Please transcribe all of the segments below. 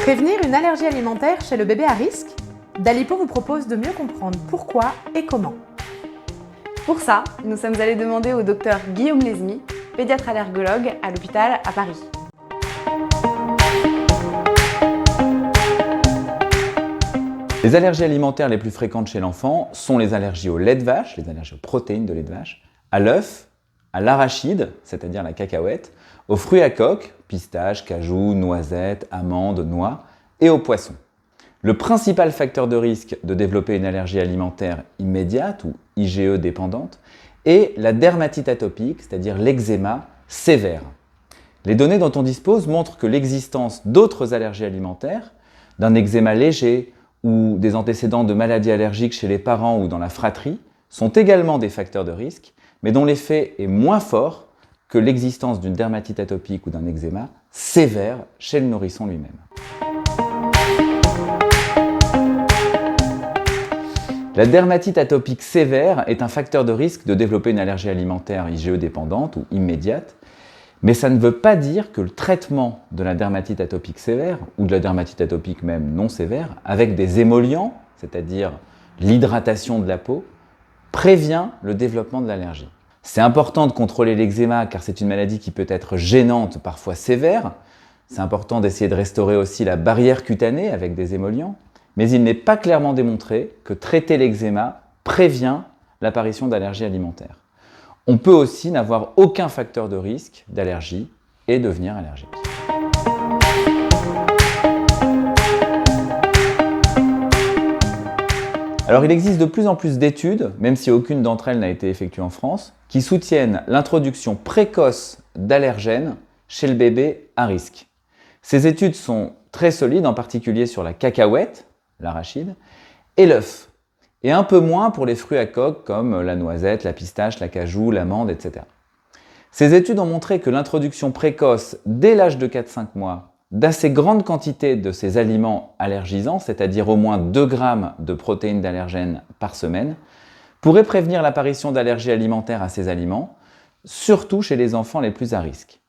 Prévenir une allergie alimentaire chez le bébé à risque? Dalipo vous propose de mieux comprendre pourquoi et comment. Pour ça, nous sommes allés demander au docteur Guillaume Lesmy, pédiatre allergologue à l'hôpital à Paris. Les allergies alimentaires les plus fréquentes chez l'enfant sont les allergies au lait de vache, les allergies aux protéines de lait de vache, à l'œuf, à l'arachide, c'est-à-dire la cacahuète, aux fruits à coque, pistaches, cajou, noisettes, amandes, noix, et aux poissons. Le principal facteur de risque de développer une allergie alimentaire immédiate ou IgE dépendante est la dermatite atopique, c'est-à-dire l'eczéma sévère. Les données dont on dispose montrent que l'existence d'autres allergies alimentaires, d'un eczéma léger ou des antécédents de maladies allergiques chez les parents ou dans la fratrie, sont également des facteurs de risque, mais dont l'effet est moins fort que l'existence d'une dermatite atopique ou d'un eczéma sévère chez le nourrisson lui-même. La dermatite atopique sévère est un facteur de risque de développer une allergie alimentaire IgE dépendante ou immédiate, mais ça ne veut pas dire que le traitement de la dermatite atopique sévère, ou de la dermatite atopique même non sévère, avec des émollients, c'est-à-dire l'hydratation de la peau, prévient le développement de l'allergie. C'est important de contrôler l'eczéma car c'est une maladie qui peut être gênante, parfois sévère. C'est important d'essayer de restaurer aussi la barrière cutanée avec des émollients. Mais il n'est pas clairement démontré que traiter l'eczéma prévient l'apparition d'allergies alimentaires. On peut aussi n'avoir aucun facteur de risque d'allergie et devenir allergique. Alors il existe de plus en plus d'études, même si aucune d'entre elles n'a été effectuée en France, qui soutiennent l'introduction précoce d'allergènes chez le bébé à risque. Ces études sont très solides, en particulier sur la cacahuète, l'arachide, et l'œuf, et un peu moins pour les fruits à coque comme la noisette, la pistache, la cajou, l'amande, etc. Ces études ont montré que l'introduction précoce dès l'âge de 4-5 mois d'assez grandes quantités de ces aliments allergisants, c'est-à-dire au moins 2 grammes de protéines d'allergènes par semaine, pourrait prévenir l'apparition d'allergies alimentaires à ces aliments, surtout chez les enfants les plus à risque.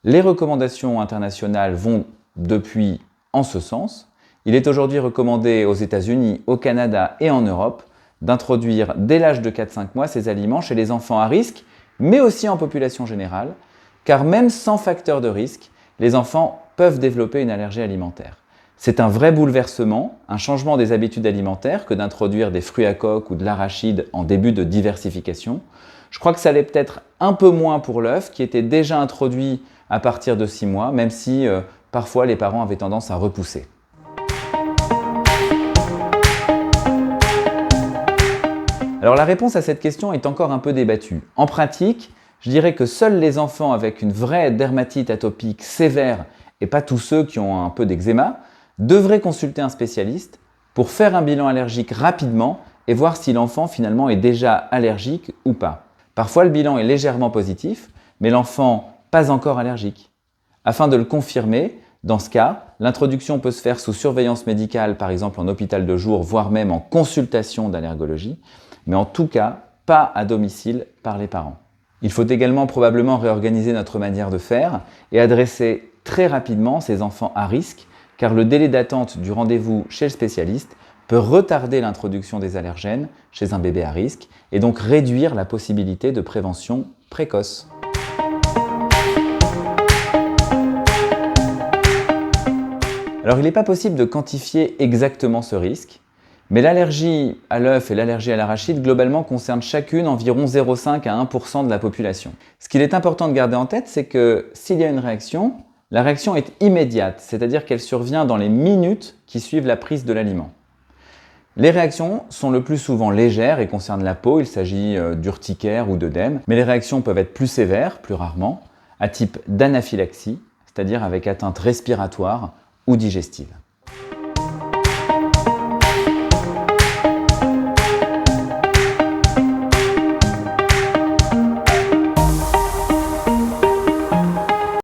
Les recommandations internationales vont depuis en ce sens. Il est aujourd'hui recommandé aux États-Unis, au Canada et en Europe d'introduire dès l'âge de 4-5 mois ces aliments chez les enfants à risque, mais aussi en population générale, car même sans facteur de risque, les enfants peuvent développer une allergie alimentaire. C'est un vrai bouleversement, un changement des habitudes alimentaires que d'introduire des fruits à coque ou de l'arachide en début de diversification. Je crois que ça l'est peut-être un peu moins pour l'œuf, qui était déjà introduit à partir de 6 mois, même si parfois les parents avaient tendance à repousser. Alors la réponse à cette question est encore un peu débattue. En pratique, je dirais que seuls les enfants avec une vraie dermatite atopique sévère, et pas tous ceux qui ont un peu d'eczéma, devraient consulter un spécialiste pour faire un bilan allergique rapidement et voir si l'enfant finalement est déjà allergique ou pas. Parfois le bilan est légèrement positif, mais l'enfant pas encore allergique. Afin de le confirmer, dans ce cas, l'introduction peut se faire sous surveillance médicale, par exemple en hôpital de jour, voire même en consultation d'allergologie, mais en tout cas pas à domicile par les parents. Il faut également probablement réorganiser notre manière de faire et adresser très rapidement ces enfants à risque, car le délai d'attente du rendez-vous chez le spécialiste peut retarder l'introduction des allergènes chez un bébé à risque et donc réduire la possibilité de prévention précoce. Alors il n'est pas possible de quantifier exactement ce risque, mais l'allergie à l'œuf et l'allergie à l'arachide globalement concernent chacune environ 0,5 à 1% de la population. Ce qu'il est important de garder en tête, c'est que s'il y a une réaction, la réaction est immédiate, c'est-à-dire qu'elle survient dans les minutes qui suivent la prise de l'aliment. Les réactions sont le plus souvent légères et concernent la peau, il s'agit d'urticaire ou d'œdème, mais les réactions peuvent être plus sévères, plus rarement, à type d'anaphylaxie, c'est-à-dire avec atteinte respiratoire ou digestive.